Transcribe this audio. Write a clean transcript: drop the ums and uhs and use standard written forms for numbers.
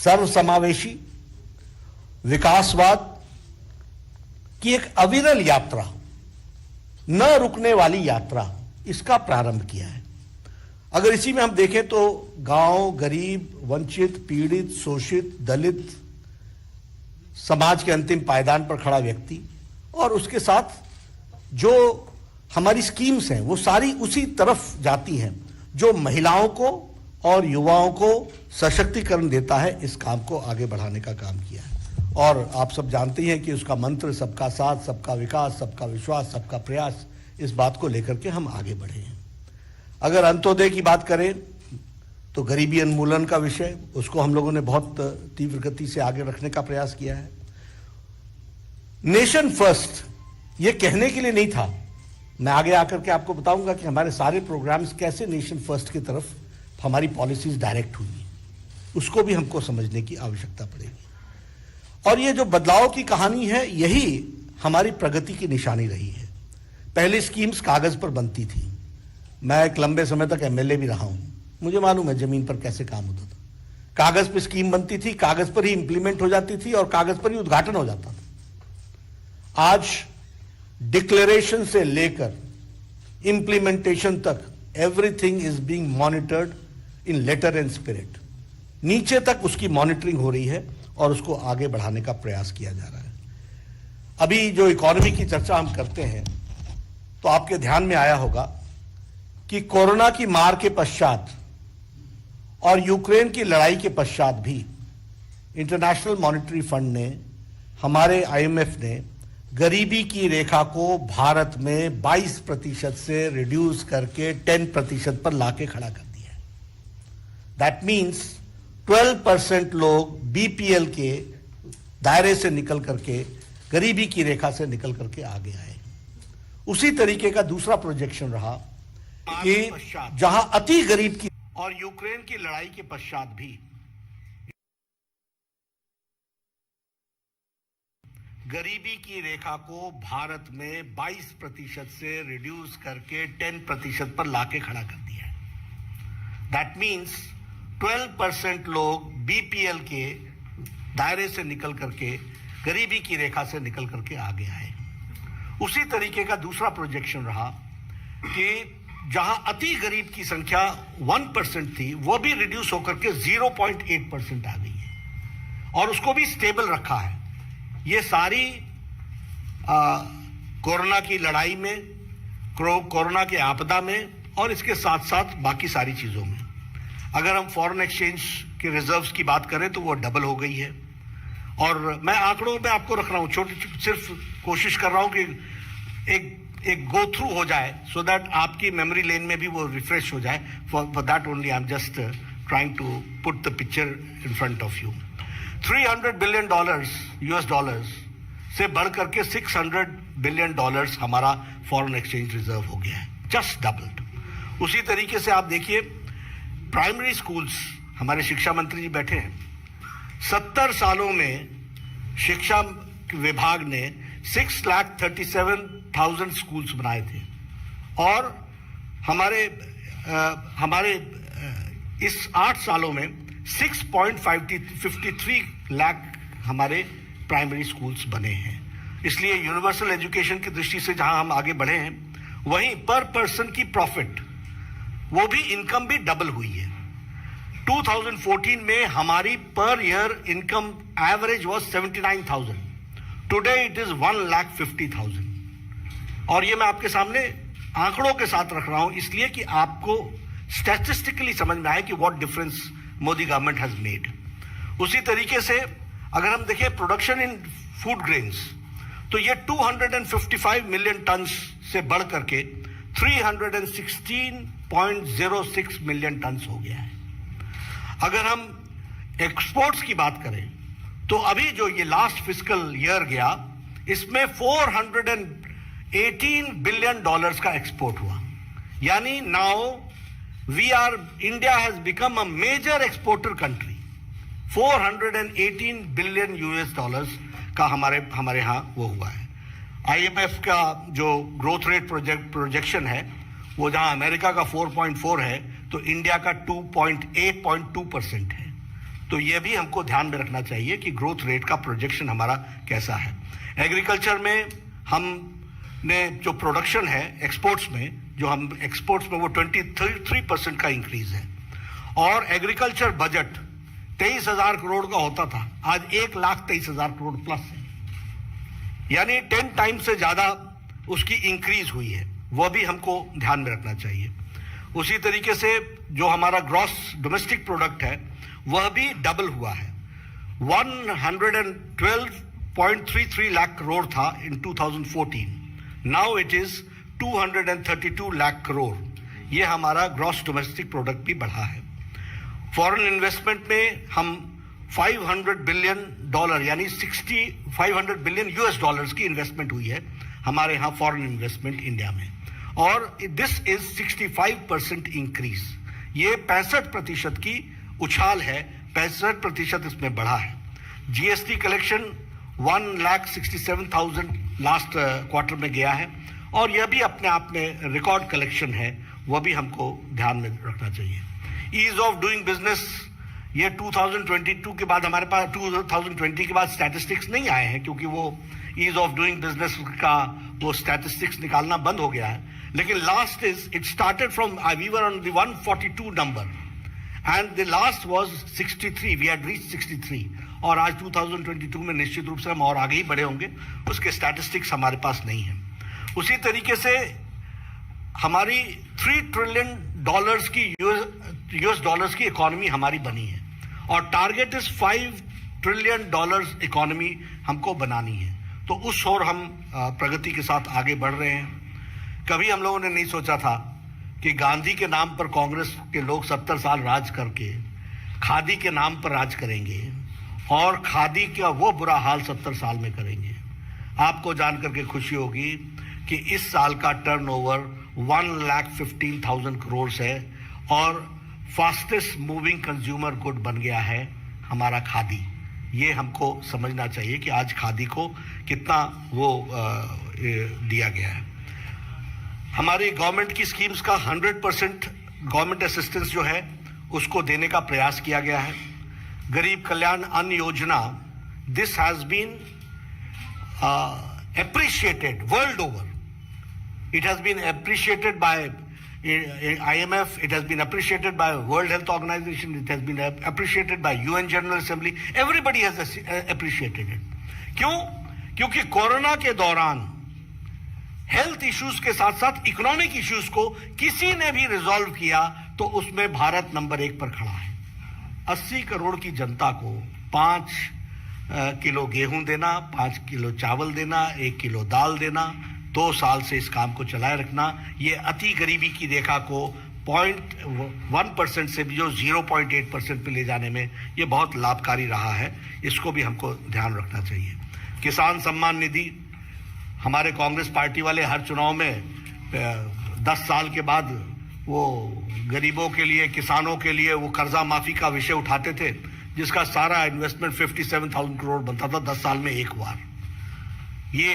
सर्वसमावेशी विकासवाद की एक अविरल यात्रा, न रुकने वाली यात्रा, इसका प्रारंभ किया है। अगर इसी में हम देखें तो गांव, गरीब, वंचित, पीड़ित, शोषित, दलित, समाज के अंतिम पायदान पर खड़ा व्यक्ति और उसके साथ जो हमारी स्कीम्स हैं वो सारी उसी तरफ जाती हैं जो महिलाओं को और युवाओं को सशक्तिकरण देता है। इस काम को आगे बढ़ाने का काम किया है और आप सब जानते हैं कि उसका मंत्र सबका साथ, सबका विकास, सबका विश्वास, सबका प्रयास, इस बात को लेकर के हम आगे बढ़े हैं। अगर अंत्योदय की बात करें तो गरीबी उन्मूलन का विषय, उसको हम लोगों ने बहुत तीव्र गति से आगे रखने का प्रयास किया है। नेशन फर्स्ट ये कहने के लिए नहीं था, मैं आगे आकर के आपको बताऊंगा कि हमारे सारे प्रोग्राम्स कैसे नेशन फर्स्ट की तरफ हमारी पॉलिसीज डायरेक्ट हुई, उसको भी हमको समझने की आवश्यकता पड़ेगी। और ये जो बदलाव की कहानी है, यही हमारी प्रगति की निशानी रही है। पहले स्कीम्स कागज पर बनती थी, मैं एक लंबे समय तक एमएलए भी रहा हूं, मुझे मालूम है जमीन पर कैसे काम होता था। कागज पर स्कीम बनती थी, कागज पर ही इंप्लीमेंट हो जाती थी और कागज पर ही उद्घाटन हो जाता था। आज डिक्लेरेशन से लेकर इंप्लीमेंटेशन तक everything is being monitored in letter and spirit. नीचे तक उसकी मॉनिटरिंग हो रही है और उसको आगे बढ़ाने का प्रयास किया जा रहा है। अभी जो इकोनॉमी की चर्चा हम करते हैं तो आपके ध्यान में आया होगा कि कोरोना की मार के पश्चात और यूक्रेन की लड़ाई के पश्चात भी इंटरनेशनल मॉनेटरी फंड ने, हमारे आईएमएफ ने गरीबी की रेखा को भारत में 22% से रिड्यूस करके 10% पर लाके खड़ा कर दिया है। दैट मीन्स 12% लोग बीपीएल के दायरे से निकल करके, गरीबी की रेखा से निकल करके आगे आए। उसी तरीके का दूसरा प्रोजेक्शन रहा कि जहां अति गरीब की और यूक्रेन की लड़ाई के पश्चात भी गरीबी की रेखा को भारत में 22% से रिड्यूस करके 10% पर लाके खड़ा कर दिया है। दैट मीन्स 12% लोग बीपीएल के दायरे से निकल करके, गरीबी की रेखा से निकल करके आगे आए। उसी तरीके का दूसरा प्रोजेक्शन रहा कि जहां अति गरीब की संख्या 1% थी, वो भी रिड्यूस होकर के 0.8% आ गई है और उसको भी स्टेबल रखा है। ये सारी कोरोना की लड़ाई में, कोरोना के आपदा में और इसके साथ साथ बाकी सारी चीजों में। अगर हम फॉरेन एक्सचेंज के रिजर्व्स की बात करें तो वो डबल हो गई है। और मैं आंकड़ों में आपको रख रहा हूं, सिर्फ कोशिश कर रहा हूं कि एक गो थ्रू हो जाए सो दैट आपकी मेमोरी लेन में भी वो रिफ्रेश हो जाए। For that only I am just trying to put the picture in front of you. $300 billion US dollars से बढ़कर के $600 बिलियन हमारा फॉरेन एक्सचेंज रिजर्व हो गया है, जस्ट डबल्ड। उसी तरीके से आप देखिए प्राइमरी स्कूल्स, हमारे शिक्षा मंत्री जी बैठे हैं, 70 सालों में शिक्षा विभाग ने 6,37,000 स्कूल्स बनाए थे और हमारे इस 8 सालों में 6.53 लाख हमारे प्राइमरी स्कूल्स बने हैं। इसलिए यूनिवर्सल एजुकेशन की दृष्टि से जहां हम आगे बढ़े हैं, वहीं पर पर्सन की प्रॉफिट, वो भी इनकम भी डबल हुई है। 2014 में हमारी per year income average was 79,000, today it is 1,50,000। और ये मैं आपके सामने आंकड़ों के साथ रख रहा हूं इसलिए कि आपको स्टैटिस्टिकली समझ में आए कि what difference Modi government has made. उसी तरीके से अगर हम देखें प्रोडक्शन इन फूड ग्रेन्स, तो ये 255 मिलियन टन से बढ़ करके 316.06 मिलियन टन हो गया है। अगर हम एक्सपोर्ट्स की बात करें तो अभी जो ये लास्ट फिस्कल ईयर गया, इसमें $418 बिलियन का एक्सपोर्ट हुआ। यानी now India has become a major exporter country। $418 billion का हमारे यहाँ वो हुआ है। IMF का जो ग्रोथ रेट प्रोजेक्शन है, वो जहाँ अमेरिका का 4.4 है तो इंडिया का 2.8.2% है। तो तो यह भी हमको ध्यान में रखना चाहिए कि ग्रोथ रेट का प्रोजेक्शन हमारा कैसा है। एग्रीकल्चर में हमने जो प्रोडक्शन है एक्सपोर्ट्स में, जो हम एक्सपोर्ट्स में वो 23% का इंक्रीज है, और एग्रीकल्चर बजट 23,000 करोड़ का होता था, आज 1,23,000 करोड़ प्लस है, यानी 10 टाइम्स से ज्यादा उसकी इंक्रीज हुई है। वह भी हमको ध्यान में रखना चाहिए। उसी तरीके से जो हमारा ग्रॉस डोमेस्टिक प्रोडक्ट है वह भी डबल हुआ है। 112.33 लाख करोड़ था इन 2014, now it is 232 lakh crore. यह हमारा ग्रॉस डोमेस्टिक प्रोडक्ट भी बढ़ा है। फॉरेन इन्वेस्टमेंट में हम $500 बिलियन यानी 500 बिलियन US डॉलर्स की इन्वेस्टमेंट हुई है हमारे यहाँ फॉरेन इन्वेस्टमेंट इंडिया में, और दिस इज 65% इंक्रीज। ये 65% की उछाल है, 65% इसमें बढ़ा है। GST कलेक्शन 1,67,000 लास्ट क्वार्टर में गया है, और यह भी अपने आप में रिकॉर्ड कलेक्शन है, वह भी हमको ध्यान में रखना चाहिए। ईज ऑफ डूइंग बिजनेस, ये 2022 के बाद हमारे पास 2020 के बाद स्टैटिस्टिक्स नहीं आए हैं, क्योंकि वो ईज ऑफ डूइंग बिजनेस का वो स्टैटिस्टिक्स निकालना बंद हो गया है। लेकिन last is it started from we were on the 142 number and the last was 63, we had reached 63, और आज 2022 में निश्चित रूप से हम और आगे ही बढ़े होंगे। उसके स्टैटिस्टिक्स हमारे पास नहीं है। उसी तरीके से हमारी $3 ट्रिलियन की US डॉलर्स की इकोनॉमी हमारी बनी है, और टारगेट इज $5 ट्रिलियन इकोनॉमी हमको बनानी है। तो उस ओर हम प्रगति के साथ आगे बढ़ रहे हैं। कभी हम लोगों ने नहीं सोचा था कि गांधी के नाम पर कांग्रेस के लोग 70 साल राज करके खादी के नाम पर राज करेंगे, और खादी का वो बुरा हाल 70 साल में करेंगे। आपको जान करके खुशी होगी कि इस साल का टर्नओवर 1,15,000 करोड़ है, और फास्टेस्ट मूविंग कंज्यूमर गुड बन गया है हमारा खादी। ये हमको समझना चाहिए कि आज खादी को कितना वो दिया गया है। हमारी गवर्नमेंट की स्कीम्स का 100% गवर्नमेंट असिस्टेंस जो है उसको देने का प्रयास किया गया है। गरीब Kalyan Anna Yojana, this has been appreciated world over. It has been appreciated by IMF, it has been appreciated by World Health Organization, it has been appreciated by UN General Assembly. Everybody has appreciated it. क्यों? क्योंकि corona के दौरान health issues के साथ साथ economic issues को किसी ने भी रिजॉल्व किया, तो उसमें भारत नंबर 1 पर खड़ा है। 80 करोड़ की जनता को 5 किलो गेहूं देना, 5 किलो चावल देना, 1 किलो दाल देना, 2 साल से इस काम को चलाए रखना, ये अति गरीबी की रेखा को 0.1% से भी जो 0.8% पे ले जाने में ये बहुत लाभकारी रहा है। इसको भी हमको ध्यान रखना चाहिए। किसान सम्मान निधि, हमारे कांग्रेस पार्टी वाले हर चुनाव में 10 साल के बाद वो गरीबों के लिए, किसानों के लिए वो कर्जा माफी का विषय उठाते थे, जिसका सारा इन्वेस्टमेंट 57,000 करोड़ बनता था 10 साल में एक बार। ये